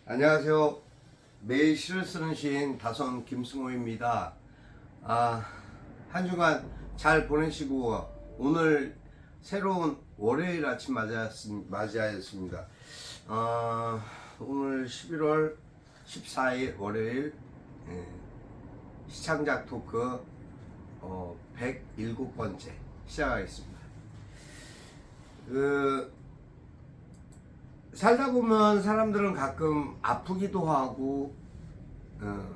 안녕하세요. 매일 시를 쓰는 시인 다선 김승호입니다. 한 주간 잘 보내시고 오늘 새로운 월요일 아침 맞이하였습니다. 오늘 11월 14일 월요일 시창작 토크 107번째 시작하겠습니다. 살다 보면 사람들은 가끔 아프기도 하고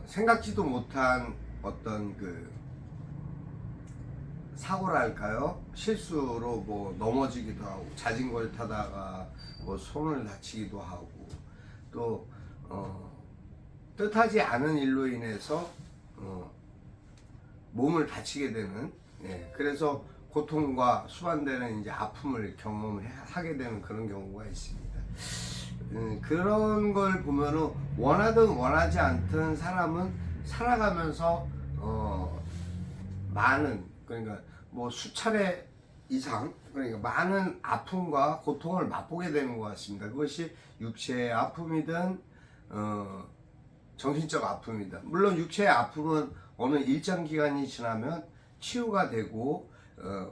생각지도 못한 어떤 사고랄까요? 실수로 뭐 넘어지기도 하고 자전거를 타다가 뭐 손을 다치기도 하고 또 뜻하지 않은 일로 인해서 몸을 다치게 되는 그래서 고통과 수반되는 이제 아픔을 경험하게 되는 그런 경우가 있습니다. 그런 걸 보면은 원하든 원하지 않든 사람은 살아가면서 많은, 그러니까 뭐 수차례 이상, 그러니까 많은 아픔과 고통을 맛보게 되는 것 같습니다. 그것이 육체의 아픔이든 정신적 아픔이든, 물론 육체의 아픔은 어느 일정 기간이 지나면 치유가 되고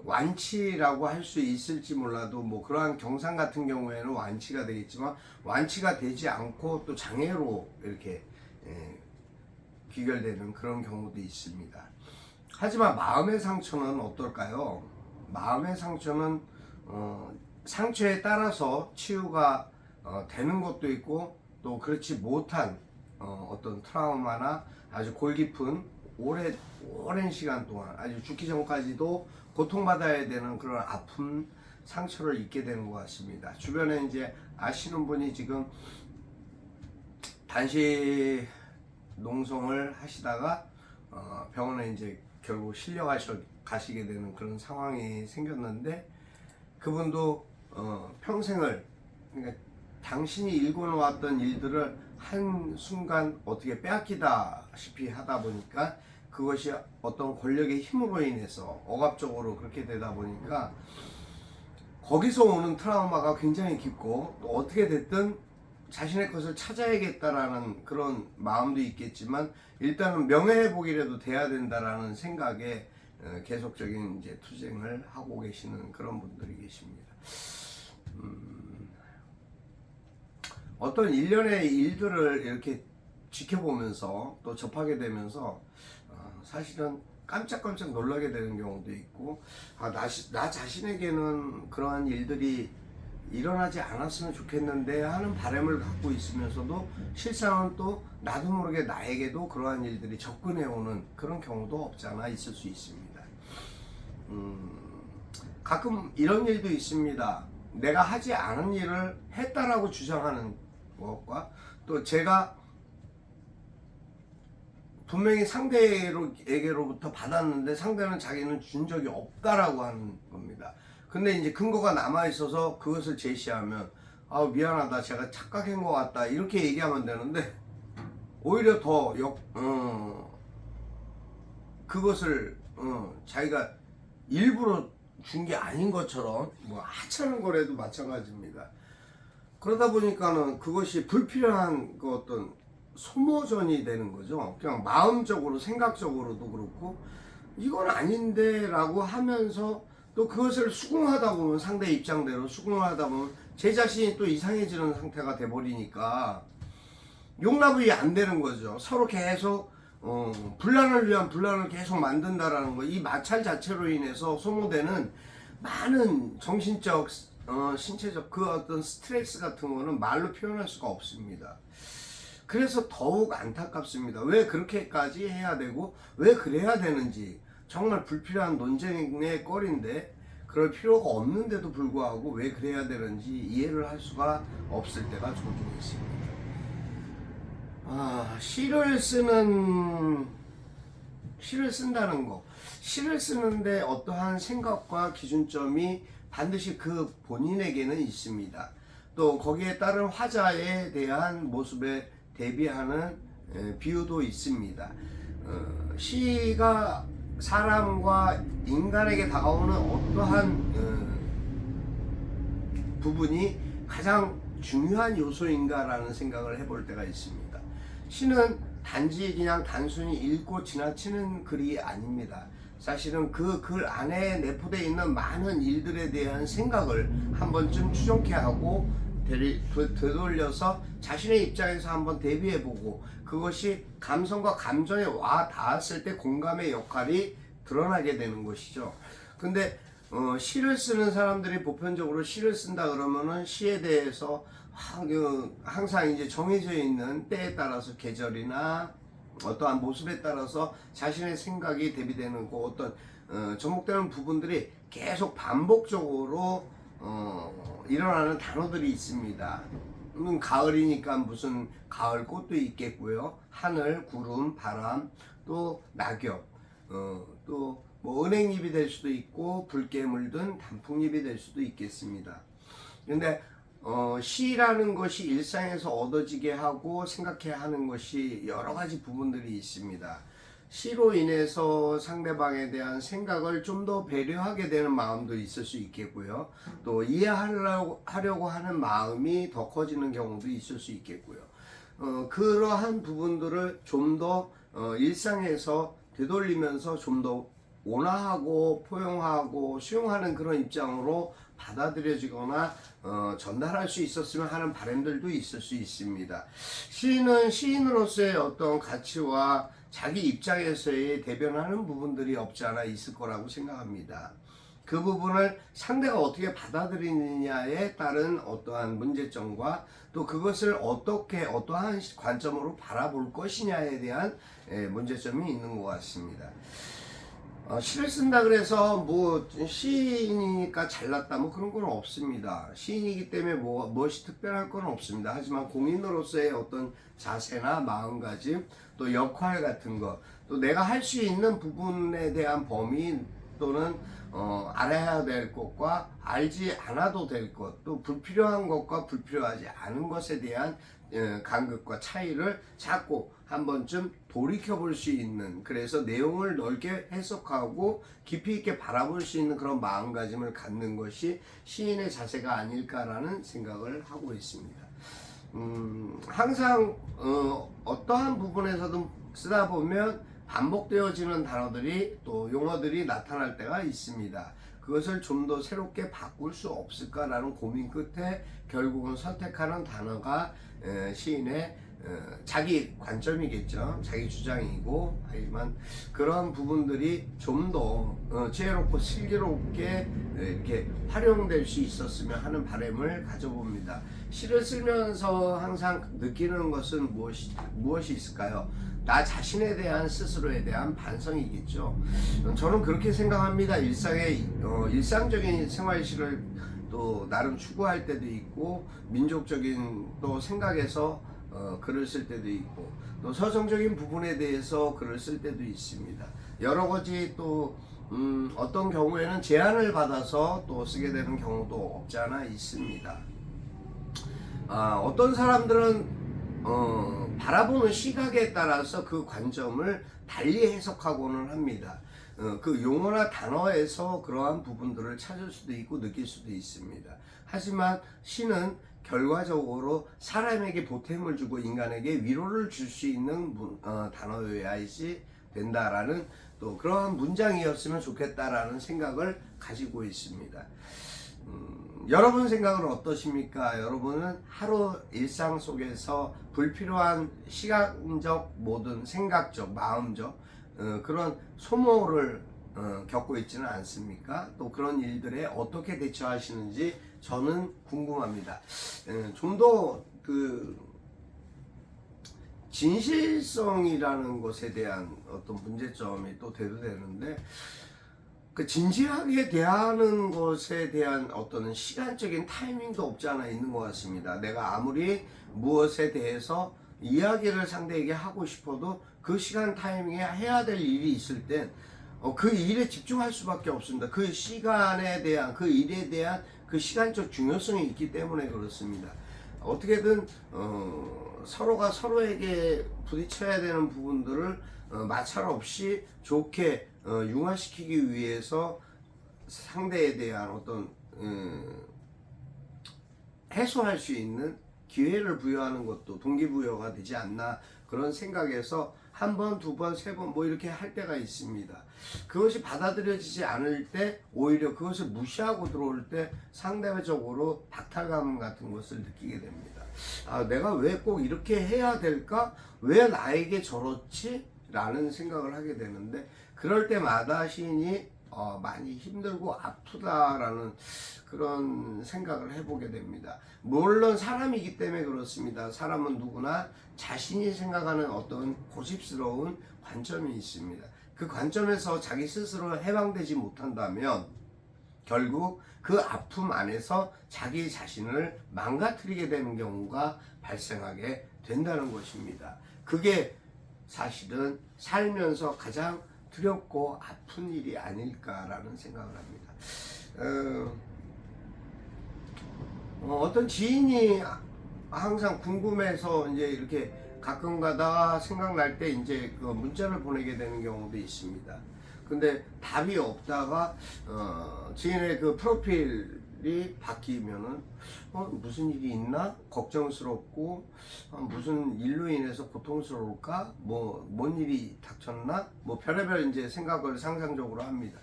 완치라고 할 수 있을지 몰라도 뭐 그러한 경상 같은 경우에는 완치가 되겠지만 완치가 되지 않고 또 장애로 이렇게 귀결되는 그런 경우도 있습니다. 하지만 마음의 상처는 어떨까요? 마음의 상처는 상처에 따라서 치유가 되는 것도 있고 또 그렇지 못한 어떤 트라우마나 아주 골깊은 오랜 시간 동안 아주 죽기 전까지도 고통받아야 되는 그런 아픔, 상처를 입게 되는 것 같습니다. 주변에 이제 아시는 분이 지금 단시 농성을 하시다가 병원에 이제 결국 가시게 되는 그런 상황이 생겼는데, 그분도 평생을, 그러니까 당신이 일궈놓았던 일들을 한순간 어떻게 빼앗기다시피 하다 보니까 그것이 어떤 권력의 힘으로 인해서 억압적으로 그렇게 되다 보니까 거기서 오는 트라우마가 굉장히 깊고 또 어떻게 됐든 자신의 것을 찾아야겠다라는 그런 마음도 있겠지만 일단은 명예회복이라도 돼야 된다라는 생각에 계속적인 이제 투쟁을 하고 계시는 그런 분들이 계십니다. 어떤 일련의 일들을 이렇게 지켜보면서 또 접하게 되면서 사실은 깜짝깜짝 놀라게 되는 경우도 있고, 나 자신에게는 그러한 일들이 일어나지 않았으면 좋겠는데 하는 바람을 갖고 있으면서도 실상은 또 나도 모르게 나에게도 그러한 일들이 접근해 오는 그런 경우도 없지 않아 있을 수 있습니다. 가끔 이런 일도 있습니다. 내가 하지 않은 일을 했다라고 주장하는 것과 또 제가 분명히 상대에게로부터 받았는데 상대는 자기는 준 적이 없다라고 하는 겁니다. 근데 이제 근거가 남아있어서 그것을 제시하면 미안하다, 제가 착각한 것 같다, 이렇게 얘기하면 되는데 오히려 더 그것을 자기가 일부러 준 게 아닌 것처럼 뭐 하찮은 거래도 마찬가지입니다. 그러다 보니까는 그것이 불필요한 그 어떤 소모전이 되는 거죠. 그냥 마음적으로 생각적으로도 그렇고 이건 아닌데 라고 하면서 또 그것을 수긍하다 보면, 상대 입장대로 수긍하다 보면 제 자신이 또 이상해지는 상태가 돼버리니까 용납이 안 되는 거죠. 서로 계속 분란을 위한 분란을 계속 만든다라는 거, 이 마찰 자체로 인해서 소모되는 많은 정신적 신체적 그 어떤 스트레스 같은 거는 말로 표현할 수가 없습니다. 그래서 더욱 안타깝습니다. 왜 그렇게까지 해야 되고 왜 그래야 되는지, 정말 불필요한 논쟁의 거리인데 그럴 필요가 없는데도 불구하고 왜 그래야 되는지 이해를 할 수가 없을 때가 종종 있습니다. 시를 쓴다는 거, 시를 쓰는데 어떠한 생각과 기준점이 반드시 그 본인에게는 있습니다. 또 거기에 따른 화자에 대한 모습에 대비하는 비유도 있습니다. 시가 사람과 인간에게 다가오는 어떠한 부분이 가장 중요한 요소인가라는 생각을 해볼 때가 있습니다. 시는 단지 그냥 단순히 읽고 지나치는 글이 아닙니다. 사실은 그 글 안에 내포되어 있는 많은 일들에 대한 생각을 한 번쯤 추적해 하고 되돌려서 자신의 입장에서 한번 대비해보고, 그것이 감성과 감정에 와 닿았을 때 공감의 역할이 드러나게 되는 것이죠. 근데 시를 쓰는 사람들이 보편적으로 시를 쓴다 그러면은 시에 대해서 항상 이제 정해져 있는 때에 따라서 계절이나 어떠한 모습에 따라서 자신의 생각이 대비되는 그 어떤 접목되는 부분들이 계속 반복적으로 일어나는 단어들이 있습니다. 가을이니까 무슨 가을 꽃도 있겠고요. 하늘, 구름, 바람, 또 낙엽, 또 뭐 은행잎이 될 수도 있고 불깨물 든 단풍잎이 될 수도 있겠습니다. 근데 시라는 것이 일상에서 얻어지게 하고 생각해야 하는 것이 여러 가지 부분들이 있습니다. 시로 인해서 상대방에 대한 생각을 좀 더 배려하게 되는 마음도 있을 수 있겠고요. 또 이해하려고 하는 마음이 더 커지는 경우도 있을 수 있겠고요. 그러한 부분들을 좀 더 일상에서 되돌리면서 좀 더 온화하고 포용하고 수용하는 그런 입장으로 받아들여지거나 전달할 수 있었으면 하는 바람들도 있을 수 있습니다. 시인은 시인으로서의 어떤 가치와 자기 입장에서의 대변하는 부분들이 없지 않아 있을 거라고 생각합니다. 그 부분을 상대가 어떻게 받아들이느냐에 따른 어떠한 문제점과 또 그것을 어떻게 어떠한 관점으로 바라볼 것이냐에 대한 문제점이 있는 것 같습니다. 시를 쓴다 그래서 뭐 시인이니까 잘났다 뭐 그런 건 없습니다. 시인이기 때문에 무엇이 특별할 건 없습니다. 하지만 공인으로서의 어떤 자세나 마음가짐, 또 역할 같은 것, 또 내가 할 수 있는 부분에 대한 범위 또는 알아야 될 것과 알지 않아도 될 것, 또 불필요한 것과 불필요하지 않은 것에 대한 간극과 차이를 자꾸 한 번쯤 돌이켜 볼 수 있는, 그래서 내용을 넓게 해석하고 깊이 있게 바라볼 수 있는 그런 마음가짐을 갖는 것이 시인의 자세가 아닐까라는 생각을 하고 있습니다. 항상 어떠한 부분에서도 쓰다 보면 반복되어지는 단어들이 또 용어들이 나타날 때가 있습니다. 그것을 좀 더 새롭게 바꿀 수 없을까라는 고민 끝에 결국은 선택하는 단어가 시인의 자기 관점이겠죠. 자기 주장이고, 하지만 그런 부분들이 좀 더 지혜롭고 슬기롭게 이렇게 활용될 수 있었으면 하는 바람을 가져봅니다. 시를 쓰면서 항상 느끼는 것은 무엇이 있을까요? 나 자신에 대한 스스로에 대한 반성이겠죠. 저는 그렇게 생각합니다. 일상적인 생활시를 또 나름 추구할 때도 있고, 민족적인 또 생각에서 글을 쓸 때도 있고, 또 서정적인 부분에 대해서 글을 쓸 때도 있습니다. 여러 가지 또 어떤 경우에는 제안을 받아서 또 쓰게 되는 경우도 없지 않아 있습니다. 어떤 사람들은 바라보는 시각에 따라서 그 관점을 달리 해석하고는 합니다. 그 용어나 단어에서 그러한 부분들을 찾을 수도 있고 느낄 수도 있습니다. 하지만 시는 결과적으로 사람에게 보탬을 주고 인간에게 위로를 줄 수 있는 단어여야지 된다라는, 또 그러한 문장이었으면 좋겠다라는 생각을 가지고 있습니다. 여러분 생각은 어떠십니까? 여러분은 하루 일상 속에서 불필요한 시간적, 모든 생각적, 마음적 그런 소모를 겪고 있지는 않습니까? 또 그런 일들에 어떻게 대처하시는지 저는 궁금합니다. 좀 더 그 진실성이라는 것에 대한 어떤 문제점이 또 대두되는데, 그 진지하게 대하는 것에 대한 어떤 시간적인 타이밍도 없지 않아 있는 것 같습니다. 내가 아무리 무엇에 대해서 이야기를 상대에게 하고 싶어도 그 시간 타이밍에 해야 될 일이 있을 땐 그 일에 집중할 수밖에 없습니다. 그 시간에 대한, 그 일에 대한 그 시간적 중요성이 있기 때문에 그렇습니다. 어떻게든 서로가 서로에게 부딪혀야 되는 부분들을 마찰 없이 좋게 융화시키기 위해서 상대에 대한 어떤 해소할 수 있는 기회를 부여하는 것도 동기부여가 되지 않나 그런 생각에서 한 번, 두 번, 세 번 뭐 이렇게 할 때가 있습니다. 그것이 받아들여지지 않을 때 오히려 그것을 무시하고 들어올 때 상대적으로 박탈감 같은 것을 느끼게 됩니다. 아, 내가 왜 꼭 이렇게 해야 될까? 왜 나에게 저렇지? 라는 생각을 하게 되는데 그럴 때마다 시인이 많이 힘들고 아프다라는 그런 생각을 해보게 됩니다. 물론 사람이기 때문에 그렇습니다. 사람은 누구나 자신이 생각하는 어떤 고집스러운 관점이 있습니다. 그 관점에서 자기 스스로 해방되지 못한다면 결국 그 아픔 안에서 자기 자신을 망가뜨리게 되는 경우가 발생하게 된다는 것입니다. 그게 사실은 살면서 가장 두렵고 아픈 일이 아닐까라는 생각을 합니다. 어떤 지인이 항상 궁금해서 이제 이렇게 가끔 가다가 생각날 때 이제 그 문자를 보내게 되는 경우도 있습니다. 근데 답이 없다가 지인의 그 프로필이 바뀌면은 무슨 일이 있나 걱정스럽고 무슨 일로 인해서 고통스러울까 뭔 일이 닥쳤나 별의별 이제 생각을 상상적으로 합니다.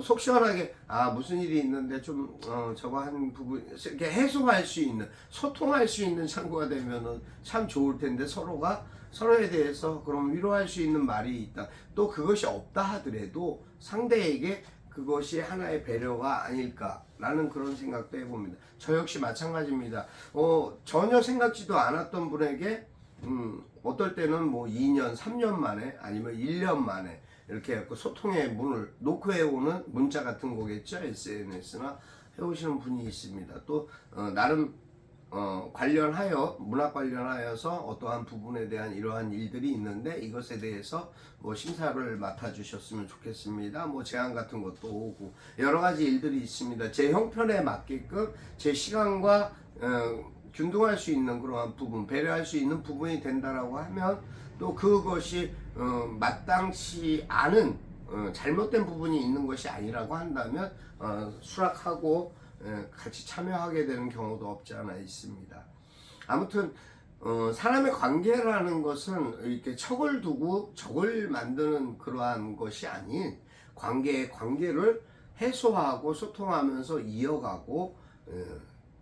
속 시원하게 무슨 일이 있는데 좀 저거 한 부분 이렇게 해소할 수 있는 소통할 수 있는 창구가 되면은 참 좋을 텐데 서로에 대해서 그럼 위로할 수 있는 말이 있다. 또 그것이 없다 하더라도 상대에게 그것이 하나의 배려가 아닐까라는 그런 생각도 해봅니다. 저 역시 마찬가지입니다. 전혀 생각지도 않았던 분에게 어떨 때는 뭐 2년, 3년 만에 아니면 1년 만에 이렇게 소통의 문을 노크해오는 문자 같은 거겠죠. SNS나 해오시는 분이 있습니다. 또 나름 관련하여 문학 관련하여서 어떠한 부분에 대한 이러한 일들이 있는데 이것에 대해서 뭐 심사를 맡아주셨으면 좋겠습니다. 뭐 제안 같은 것도 오고 여러 가지 일들이 있습니다. 제 형편에 맞게끔 제 시간과 균등할 수 있는 그러한 부분, 배려할 수 있는 부분이 된다라고 하면 또 그것이 마땅치 않은 잘못된 부분이 있는 것이 아니라고 한다면 수락하고 같이 참여하게 되는 경우도 없지 않아 있습니다. 아무튼 사람의 관계라는 것은 이렇게 척을 두고 적을 만드는 그러한 것이 아닌 관계를 해소하고 소통하면서 이어가고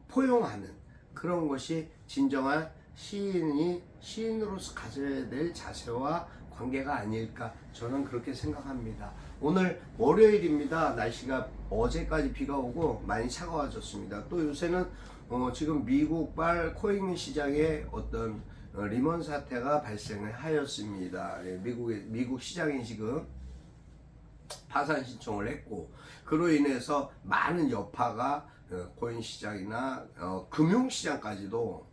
포용하는 그런 것이 진정한 시인이 시인으로서 가져야 될 자세와 관계가 아닐까 저는 그렇게 생각합니다. 오늘 월요일입니다. 날씨가 어제까지 비가 오고 많이 차가워졌습니다. 또 요새는 지금 미국발 코인 시장에 어떤 리먼 사태가 발생을 하였습니다. 미국 시장이 지금 파산 신청을 했고 그로 인해서 많은 여파가 코인 시장이나 금융 시장까지도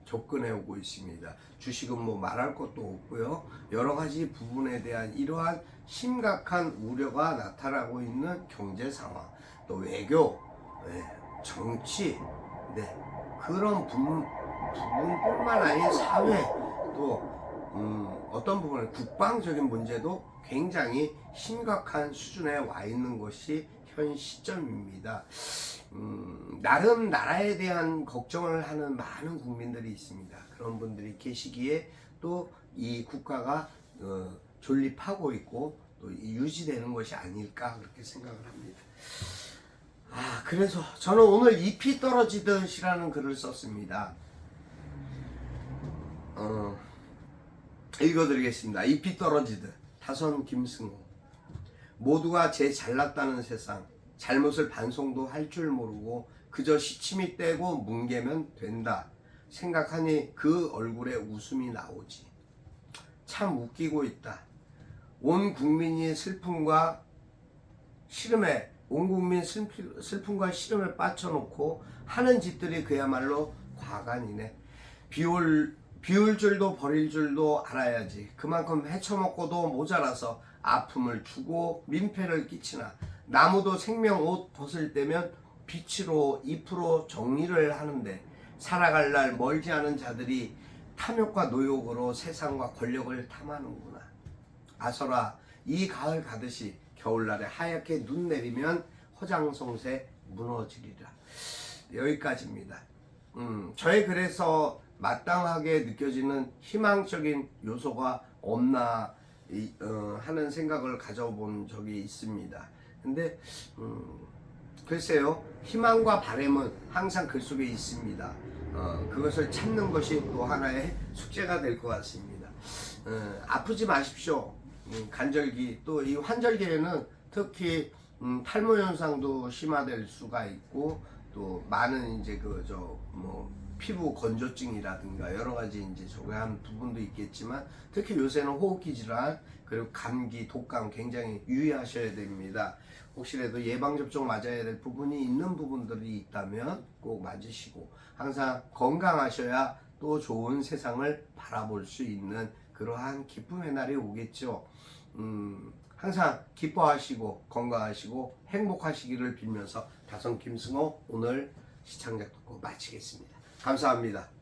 접근해 오고 있습니다. 주식은 뭐 말할 것도 없고요. 여러 가지 부분에 대한 이러한 심각한 우려가 나타나고 있는 경제 상황, 또 외교, 정치, 그런 부분뿐만 아닌 사회, 또 어떤 부분에 국방적인 문제도 굉장히 심각한 수준에 와 있는 것이 현 시점입니다. 나름 나라에 대한 걱정을 하는 많은 국민들이 있습니다. 그런 분들이 계시기에 또 이 국가가 존립하고 있고 또 유지되는 것이 아닐까 그렇게 생각을 합니다. 그래서 저는 오늘 잎이 떨어지듯이라는 글을 썼습니다. 읽어드리겠습니다. 잎이 떨어지듯. 타선 김승호. 모두가 제 잘났다는 세상, 잘못을 반성도 할 줄 모르고 그저 시침이 떼고 뭉개면 된다 생각하니 그 얼굴에 웃음이 나오지. 참 웃기고 있다. 온 국민이 슬픔과 시름에 빠쳐놓고 하는 짓들이 그야말로 과간이네. 비울 줄도 버릴 줄도 알아야지. 그만큼 헤쳐먹고도 모자라서 아픔을 주고 민폐를 끼치나. 나무도 생명 옷 벗을 때면 빛으로 잎으로 정리를 하는데 살아갈 날 멀지 않은 자들이 탐욕과 노욕으로 세상과 권력을 탐하는구나. 아서라, 이 가을 가듯이 겨울날에 하얗게 눈 내리면 허장성세 무너지리라. 여기까지입니다. 저의 글에서 마땅하게 느껴지는 희망적인 요소가 없나 하는 생각을 가져본 적이 있습니다. 근데 글쎄요, 희망과 바람은 항상 글 속에 있습니다. 그것을 찾는 것이 또 하나의 숙제가 될 것 같습니다. 아프지 마십시오. 간절기, 또 이 환절기에는 특히 탈모 현상도 심화될 수가 있고, 또 많은 이제 피부 건조증이라든가 여러 가지 이제 저거한 부분도 있겠지만, 특히 요새는 호흡기 질환 그리고 감기, 독감 굉장히 유의하셔야 됩니다. 혹시라도 예방접종 맞아야 될 부분이 있는 부분들이 있다면 꼭 맞으시고, 항상 건강하셔야 또 좋은 세상을 바라볼 수 있는 그러한 기쁨의 날이 오겠죠. 항상 기뻐하시고 건강하시고 행복하시기를 빌면서 다성 김승호 오늘 시청자 듣고 마치겠습니다. 감사합니다.